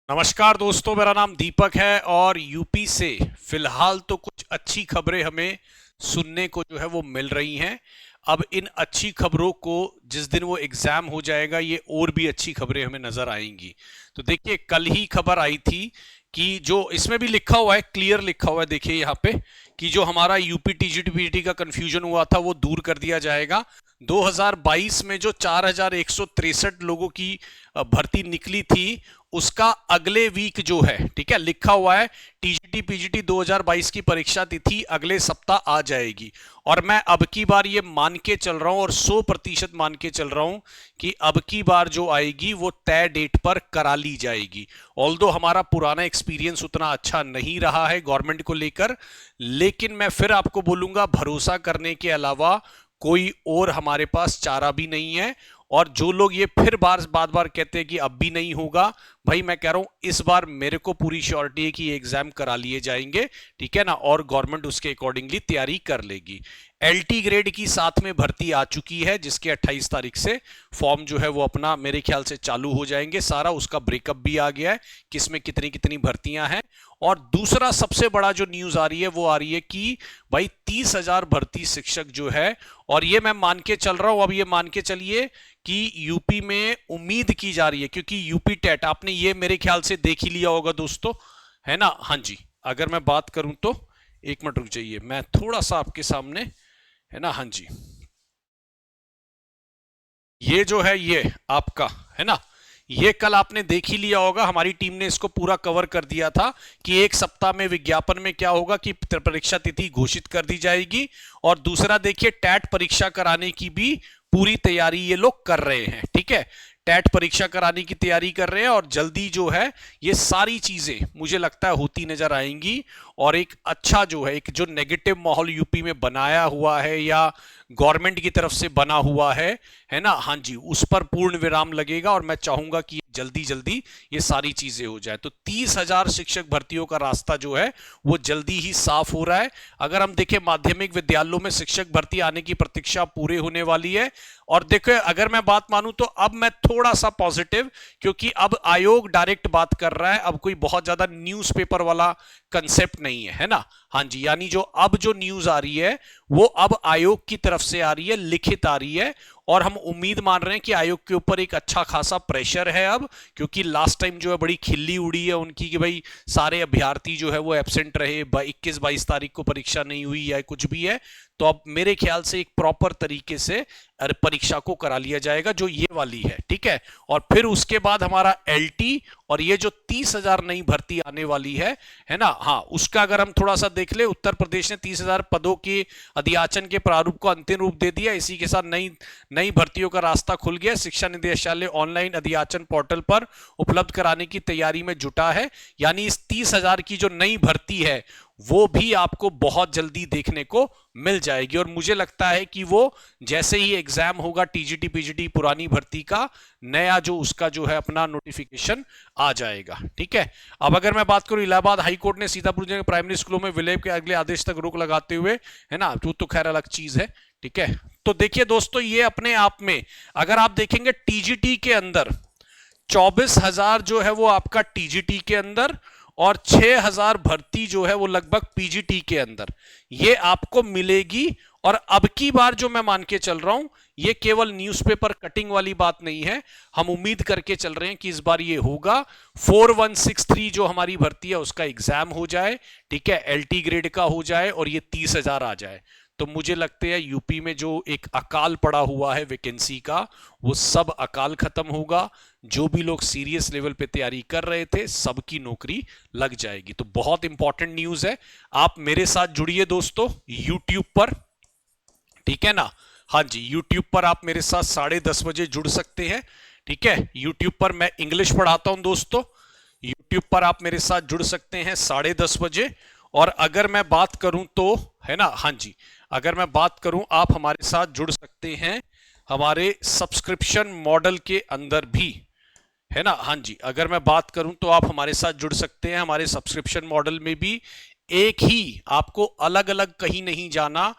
नमस्कार दोस्तों, मेरा नाम दीपक है और यूपी से फिलहाल तो कुछ अच्छी खबरें हमें सुनने को जो है वो मिल रही हैं। अब इन अच्छी खबरों को जिस दिन वो एग्जाम हो जाएगा ये और भी अच्छी खबरें हमें नजर आएंगी। तो देखिए, कल ही खबर आई थी कि जो इसमें भी लिखा हुआ है, क्लियर लिखा हुआ है, देखिए यहाँ पे कि जो हमारा यूपी टीजीटी पीजीटी का कंफ्यूजन हुआ था वो दूर कर दिया जाएगा। 2022 में जो 4163 लोगों की भर्ती निकली थी उसका अगले वीक जो है, ठीक है, लिखा हुआ है टीजीटी पीजीटी 2022 की परीक्षा तिथि अगले सप्ताह आ जाएगी। और मैं अब की बार ये मान के चल रहा हूं और 100% मान के चल रहा हूं कि अब की बार जो आएगी वो तय डेट पर करा ली जाएगी। ऑल्दो हमारा पुराना एक्सपीरियंस उतना अच्छा नहीं रहा है गवर्नमेंट को लेकर, लेकिन मैं फिर आपको बोलूंगा भरोसा करने के अलावा कोई और हमारे पास चारा भी नहीं है। और जो लोग ये फिर बार बार कहते हैं कि अब भी नहीं होगा, भाई मैं कह रहा हूं इस बार मेरे को पूरी श्योरिटी है कि ये एग्जाम करा लिए जाएंगे, ठीक है ना, और गवर्नमेंट उसके अकॉर्डिंगली तैयारी कर लेगी। एलटी ग्रेड की साथ में भर्ती आ चुकी है जिसके 28 तारीख से फॉर्म जो है वो अपना मेरे ख्याल से चालू हो जाएंगे, सारा उसका ब्रेकअप भी आ गया है किसमें कितनी कितनी भर्तियां हैं। और दूसरा सबसे बड़ा जो न्यूज आ रही है वो आ रही है कि भाई 30,000 भर्ती शिक्षक जो है, और ये मैं मान के चल रहा हूं, अब ये मान के चलिए कि यूपी में उम्मीद की जा रही है, क्योंकि यूपी टेट आपने ये मेरे ख्याल से देख ही लिया होगा दोस्तों, है ना। हाँ जी, अगर मैं बात करूं तो एक मिनट रुक जाइए, मैं थोड़ा सा आपके सामने, है ना। हाँ जी, ये जो है ये आपका, है ना, ये कल आपने देख ही लिया होगा, हमारी टीम ने इसको पूरा कवर कर दिया था कि एक सप्ताह में विज्ञापन में क्या होगा कि परीक्षा तिथि घोषित कर दी जाएगी। और दूसरा देखिए, टैट परीक्षा कराने की भी पूरी तैयारी ये लोग कर रहे हैं, ठीक है, टैट परीक्षा कराने की तैयारी कर रहे हैं और जल्दी जो है ये सारी चीजें मुझे लगता है होती नजर आएंगी। और एक अच्छा जो है, एक जो नेगेटिव माहौल यूपी में बनाया हुआ है या गवर्नमेंट की तरफ से बना हुआ है ना, हाँ जी, उस पर पूर्ण विराम लगेगा और मैं चाहूंगा कि जल्दी जल्दी ये सारी चीजें हो जाए। तो 30,000 शिक्षक भर्तियों का रास्ता जो है वो जल्दी ही साफ हो रहा है। अगर हम देखें, माध्यमिक विद्यालयों में शिक्षक भर्ती आने की प्रतीक्षा पूरे होने वाली है। और देखो, अगर मैं बात मानूं तो अब मैं थोड़ा सा पॉजिटिव, क्योंकि अब आयोग डायरेक्ट बात कर रहा है, अब कोई बहुत ज्यादा न्यूज़पेपर वाला कंसेप्ट नहीं है ना। हाँ जी, यानी जो अब जो न्यूज आ रही है वो अब आयोग की तरफ से आ रही है, लिखित आ रही है। और हम उम्मीद मान रहे हैं कि आयोग के ऊपर एक अच्छा खासा प्रेशर है अब, क्योंकि लास्ट टाइम जो है बड़ी खिल्ली उड़ी है उनकी कि भाई सारे अभ्यर्थी जो है वो एब्सेंट रहे, 21-22 तारीख को परीक्षा नहीं हुई या कुछ भी है। तो अब मेरे ख्याल से एक प्रॉपर तरीके से परीक्षा को करा लिया जाएगा जो ये वाली है, ठीक है। और फिर उसके बाद हमारा एलटी और ये जो 30,000 नई भर्ती आने वाली है ना, हाँ, उसका अगर हम थोड़ा सा देख ले, उत्तर प्रदेश ने 30,000 पदों के अधियाचन के प्रारूप को अंतिम रूप दे दिया। इसी के साथ नई नई भर्तियों का रास्ता खुल गया। शिक्षा निदेशालय ऑनलाइन अधियाचन पोर्टल पर उपलब्ध कराने की तैयारी में जुटा है। यानी इस 30,000 की जो नई भर्ती है वो भी आपको बहुत जल्दी देखने को मिल जाएगी। और मुझे लगता है कि वो जैसे ही एग्जाम होगा टीजीटी पीजीटी पुरानी भर्ती का नया जो उसका जो है अपना नोटिफिकेशन आ जाएगा, ठीक है। अब अगर मैं बात करूं, इलाहाबाद हाईकोर्ट ने सीतापुर जिले के प्राइमरी स्कूलों में विलय के अगले आदेश तक रोक लगाते हुए, है ना, तो खैर अलग चीज है, ठीक है। तो देखिए दोस्तों, ये अपने आप में अगर आप देखेंगे टीजीटी के अंदर 24,000 जो है वो आपका टीजीटी के अंदर और 6,000 भर्ती जो है वो लगभग पीजीटी के अंदर ये आपको मिलेगी। और अब की बार जो मैं मान के चल रहा हूं, ये केवल न्यूज़पेपर कटिंग वाली बात नहीं है, हम उम्मीद करके चल रहे हैं कि इस बार ये होगा 4163 जो हमारी भर्ती है उसका एग्जाम हो जाए, ठीक है, एलटी ग्रेड का हो जाए और ये 30,000 आ जाए। तो मुझे लगता है यूपी में जो एक अकाल पड़ा हुआ है वैकेंसी का, वो सब अकाल खत्म होगा। जो भी लोग सीरियस लेवल पे तैयारी कर रहे थे सबकी नौकरी लग जाएगी। तो बहुत इंपॉर्टेंट न्यूज है। आप मेरे साथ जुड़िए दोस्तों यूट्यूब पर, ठीक है ना। हाँ जी, यूट्यूब पर आप मेरे साथ 10:30 बजे जुड़ सकते हैं, ठीक है। यूट्यूब पर मैं इंग्लिश पढ़ाता हूं दोस्तों, यूट्यूब पर आप मेरे साथ जुड़ सकते हैं 10:30 बजे। और अगर मैं बात करूं तो, है ना, हाँ जी, अगर मैं बात करूं आप हमारे साथ जुड़ सकते हैं हमारे सब्सक्रिप्शन मॉडल के अंदर भी, है ना। हाँ जी, अगर मैं बात करूं तो आप हमारे साथ जुड़ सकते हैं हमारे सब्सक्रिप्शन मॉडल में भी। एक ही, आपको अलग अलग कहीं नहीं जाना,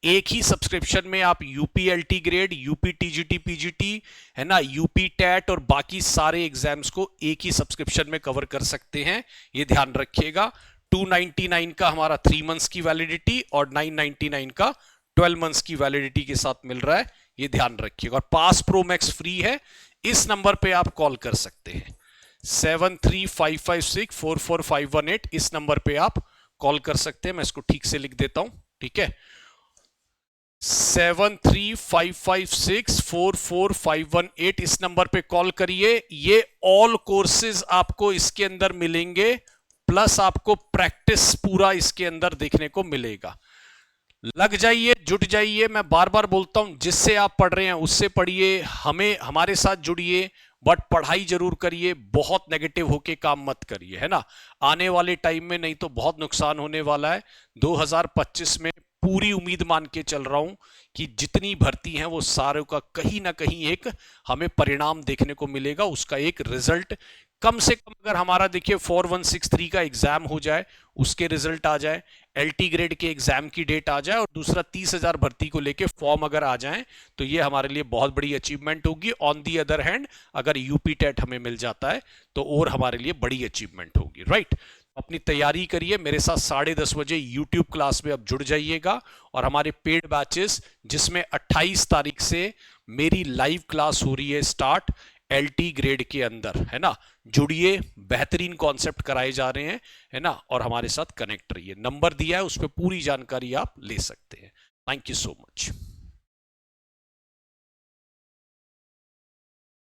एक ही सब्सक्रिप्शन में आप UP LT grade, UP TGT PGT, है ना, यूपी टेट और बाकी सारे एग्जाम्स को एक ही सब्सक्रिप्शन में कवर कर सकते हैं, ये ध्यान रखिएगा। 299 का हमारा 3 मंथ्स की वैलिडिटी और 999 का 12 मंथ्स की वैलिडिटी के साथ मिल रहा है, ये ध्यान रखिएगा। और पास प्रो मैक्स फ्री है, इस नंबर पे आप कॉल कर सकते हैं 7355644518, इस नंबर पे आप कॉल कर सकते हैं। मैं इसको ठीक से लिख देता हूं, ठीक है, 7355644518, इस नंबर पे कॉल करिए। ये ऑल कोर्सेज आपको इसके अंदर मिलेंगे, प्लस आपको प्रैक्टिस पूरा इसके अंदर देखने को मिलेगा। लग जाइए, जुट जाइए। मैं बार बार बोलता हूं, जिससे आप पढ़ रहे हैं उससे पढ़िए, हमारे साथ जुड़िए, बट पढ़ाई जरूर करिए, बहुत नेगेटिव होके काम मत करिए, है ना। आने वाले टाइम में नहीं तो बहुत नुकसान होने वाला है। 2025 में पूरी उम्मीद मान के चल रहा हूं कि जितनी भर्ती हैं वो सारों का कहीं ना कहीं एक हमें परिणाम देखने को मिलेगा, उसका एक रिजल्ट कम से कम अगर हमारा देखिए 4163 का एग्जाम हो जाए, उसके रिजल्ट आ जाए, एलटी ग्रेड के एग्जाम की डेट आ जाए, और दूसरा 30,000 भर्ती को लेके फॉर्म अगर आ जाए, तो ये हमारे लिए बहुत बड़ी अचीवमेंट होगी। ऑन दी अदर हैंड अगर यूपी टेट हमें मिल जाता है तो और हमारे लिए बड़ी अचीवमेंट होगी, राइट। अपनी तैयारी करिए, मेरे साथ 10:30 बजे यूट्यूब क्लास में अब जुड़ जाइएगा। और हमारे पेड बैचेस, जिसमें 28 तारीख से मेरी लाइव क्लास हो रही है स्टार्ट एलटी ग्रेड के अंदर, है ना। जुड़िए, बेहतरीन कॉन्सेप्ट कराए जा रहे हैं, है ना, और हमारे साथ कनेक्ट रहिए। नंबर दिया है, उस पर पूरी जानकारी आप ले सकते हैं। Thank you so much.